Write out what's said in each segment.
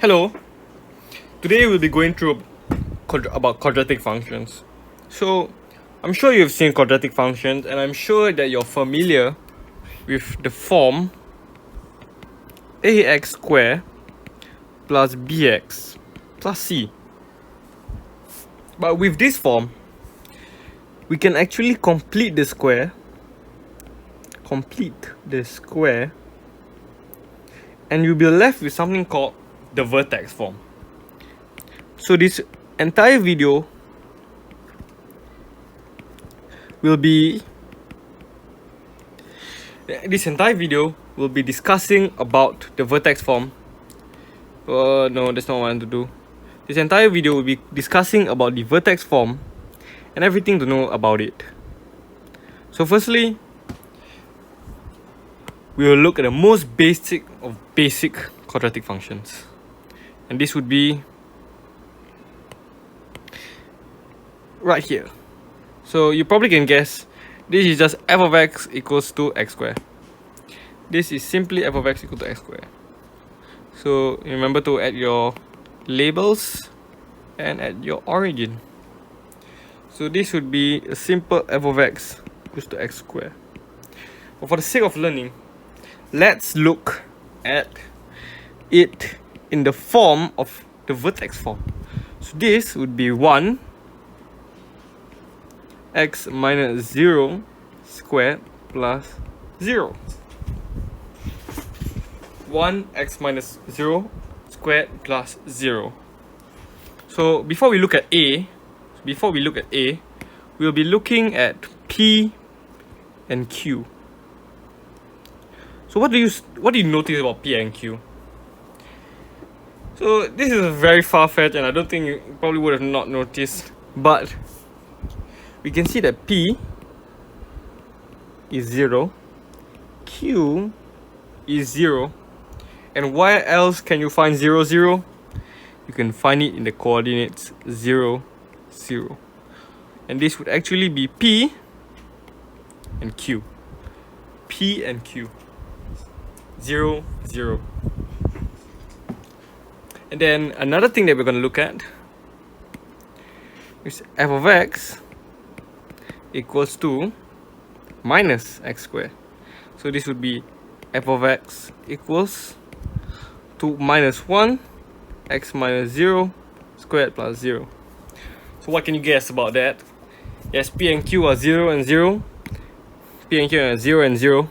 Hello, today we'll be going through about quadratic functions. So, I'm sure you've seen quadratic functions and I'm sure that you're familiar with the form ax squared plus bx plus c. But with this form, we can actually complete the square, and you'll be left with something called the vertex form. So this entire video will be discussing about the vertex form. No, that's not what I want to do. This entire video will be discussing about the vertex form and everything to know about it. So firstly, we will look at the most basic of basic quadratic functions. And this would be right here. So you probably can guess this is just f of x equals to x squared. This is simply f of x equal to x squared. So remember to add your labels and add your origin. So this would be a simple f of x equals to x squared. But for the sake of learning, let's look at it in the form of the vertex form. So this would be 1 x minus 0 squared plus 0. 1 x minus 0 squared plus 0. So before we look at A, we'll be looking at P and Q. So what do you notice about P and Q? So this is very far-fetched and I don't think you probably would have not noticed, but we can see that P is 0, Q is 0, and where else can you find 0, 0? You can find it in the coordinates 0, 0. And this would actually be P and Q. P and Q. 0, 0. And then another thing that we're going to look at is f of x equals to minus x squared. So this would be f of x equals to minus 1 x minus 0 squared plus 0. So what can you guess about that? Yes, P and Q are 0 and 0. P and Q are 0 and 0.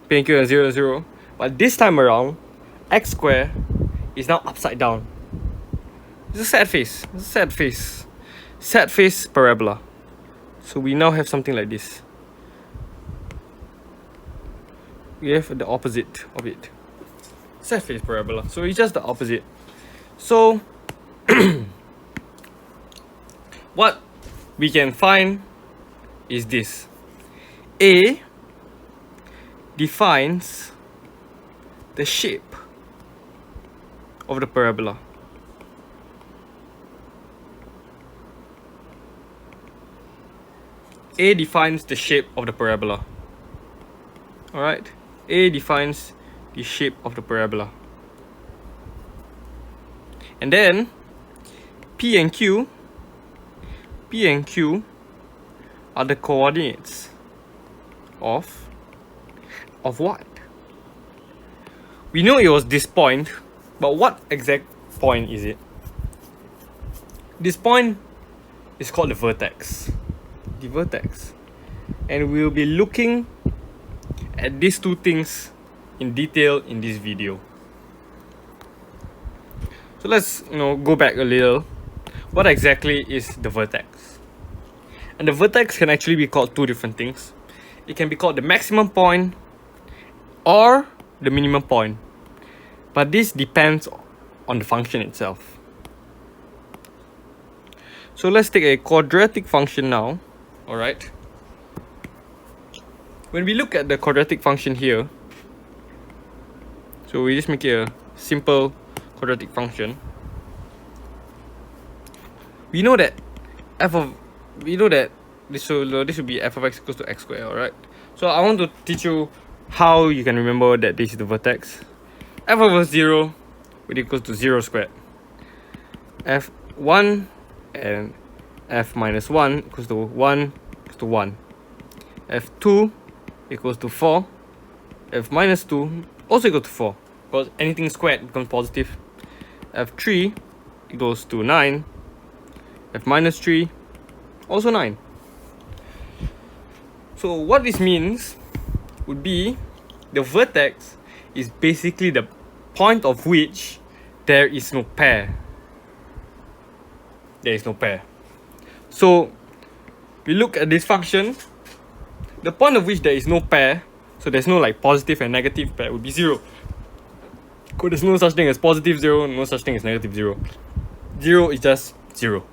P and Q are 0 and 0. But this time around, x squared is now upside down. It's a sad face. It's a sad face. Sad face parabola. So we now have something like this. We have the opposite of it. Sad face parabola. So it's just the opposite. So what we can find is this. A defines the shape of the parabola. A defines the shape of the parabola. Alright? A defines the shape of the parabola. And then P and Q are the coordinates of what? We know it was this point, but what exact point is it? This point is called the vertex. The vertex. And we'll be looking at these two things in detail in this video. So let's go back a little. What exactly is the vertex? And the vertex can actually be called two different things. It can be called the maximum point or the minimum point. But this depends on the function itself. So let's take a quadratic function now. Alright. When we look at the quadratic function here, so we just make it a simple quadratic function. We know that this will be f of x equals to x squared, alright? So I want to teach you how you can remember that this is the vertex. F of 0 would equal to 0 squared. f1 and f minus 1 equals to 1 equals to 1. f2 equals to 4. f minus 2 also equal to 4, because anything squared becomes positive. f3 equals to 9. f minus 3 also 9. So what this means would be the vertex is basically the point of which there is no pair. There is no pair. So we look at this function, the point of which there is no pair, so there's no like positive and negative pair, would be 0. Because there's no such thing as positive 0, no such thing as negative 0. 0 is just 0.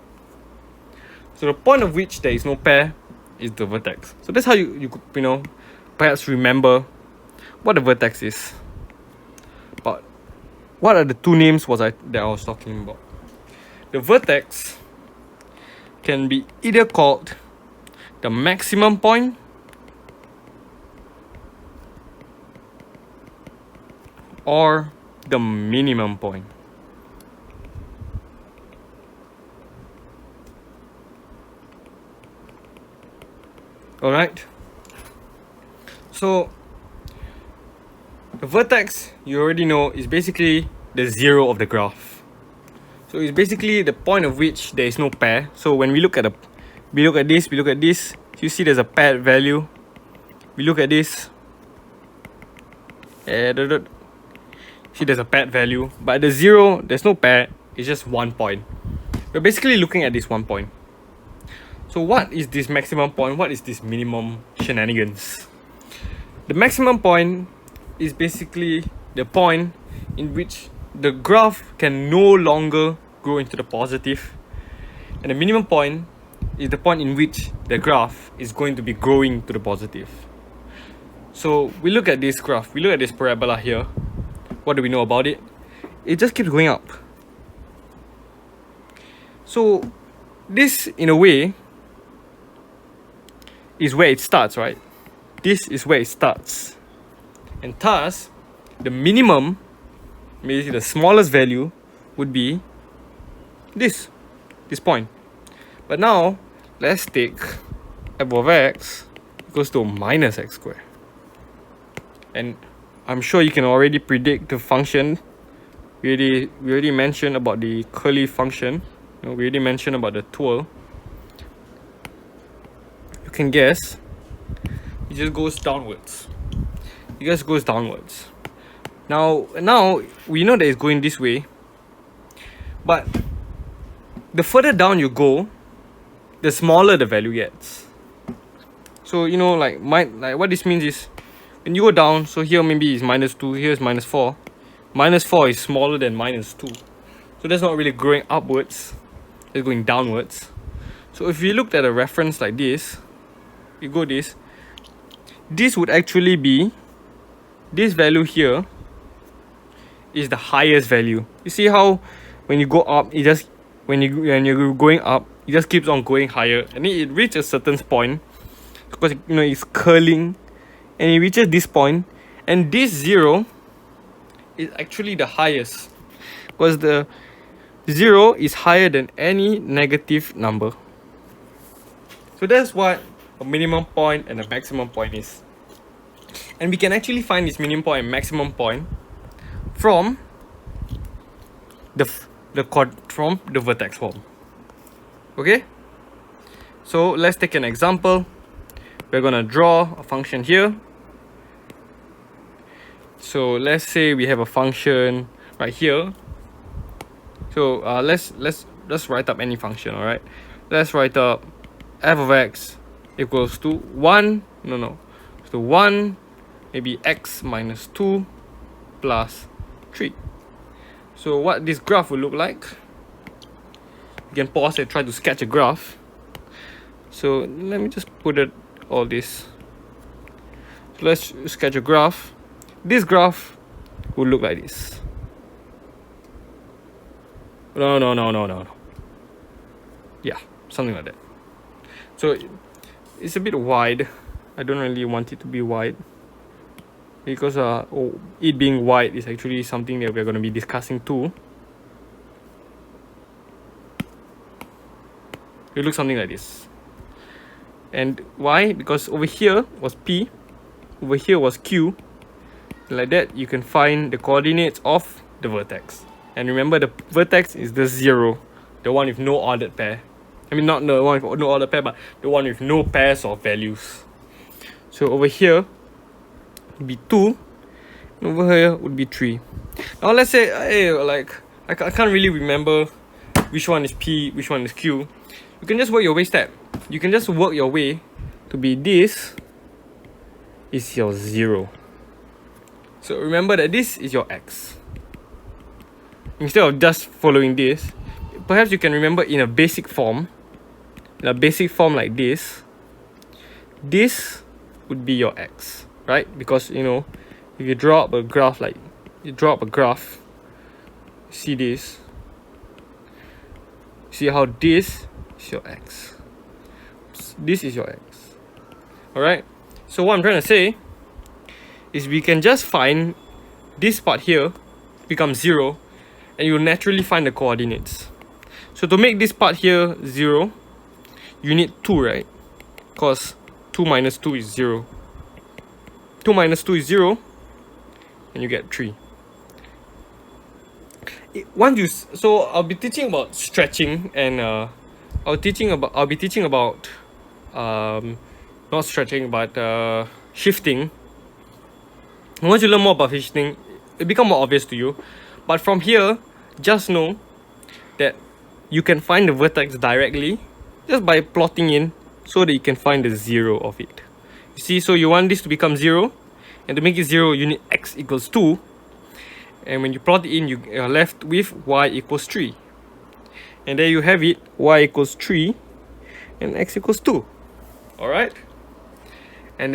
So the point of which there is no pair is the vertex. So that's how you could, perhaps remember what the vertex is. But what are the two names that I was talking about? The vertex can be either called the maximum point or the minimum point. Alright, so the vertex, you already know, is basically the 0 of the graph. So it's basically the point of which there is no pair. So when we look at this, you see there's a paired value. We look at this, see there's a paired value, but at the 0 there's no pair, it's just 1 point. We're basically looking at this 1 point. So what is this maximum point? What is this minimum shenanigans? The maximum point is basically the point in which the graph can no longer grow into the positive, and the minimum point is the point in which the graph is going to be growing to the positive. So we look at this graph, we look at this parabola here. What do we know about it? It just keeps going up. So this, in a way, is where it starts, right? This is where it starts. And thus, the minimum, maybe the smallest value, would be this point. But now, let's take f of x equals to minus x squared. And I'm sure you can already predict the function. We already mentioned about the curly function. We already mentioned about the twirl. You can guess. It just goes downwards. It just goes downwards. Now we know that it's going this way. But the further down you go, the smaller the value gets. So like what this means is, when you go down, so here maybe is minus 2, here is minus 4. Minus 4 is smaller than minus 2. So that's not really growing upwards, it's going downwards. So if you looked at a reference like this, you go this would actually be, this value here is the highest value. You see how when you go up, it just, when you're going up, it just keeps on going higher, and then it reaches a certain point, because it's curling, and it reaches this point, and this 0 is actually the highest, because the 0 is higher than any negative number. So that's what a minimum point and a maximum point is. And we can actually find this minimum point and maximum point from the vertex form. Okay? So let's take an example. We're gonna draw a function here. So let's say we have a function right here. So let's write up any function. All right, let's write up f of x equals to 1, to 1, maybe x minus 2 plus 3. So what this graph will look like, you can pause and try to sketch a graph. So let me just put it all this. So let's sketch a graph. This graph will look like this. No. Yeah, something like that. So it's a bit wide. I don't really want it to be wide. because it being white is actually something that we're going to be discussing too. It looks something like this. And why? Because over here was P, over here was Q. Like that, you can find the coordinates of the vertex. And remember, the vertex is the 0, the one with no ordered pair. I mean, not the one with no ordered pair, but the one with no pairs of values. So over here would be 2, and over here would be 3. Now let's say, hey, like I can't really remember which one is P, which one is Q. You can just work your way step. You can just work your way to be this is your 0. So remember that this is your x. Instead of just following this, perhaps you can remember in a basic form. In a basic form like this would be your x, right? Because, you know, if you draw up a graph, like you draw up a graph, see this, see how this is your x, this is your x. Alright, so what I'm trying to say is we can just find this part here become 0, and you'll naturally find the coordinates. So to make this part here 0, you need 2, right? Because 2 minus 2 is 0. 2 minus 2 is 0, and you get 3. So I'll be teaching about stretching, and I'll be teaching about not stretching but shifting. Once you learn more about shifting, it becomes more obvious to you. But from here, just know that you can find the vertex directly just by plotting in, so that you can find the 0 of it. You see, so you want this to become 0, and to make it 0, you need x equals 2. And when you plot it in, you are left with y equals 3. And there you have it, y equals 3 and x equals 2. Alright?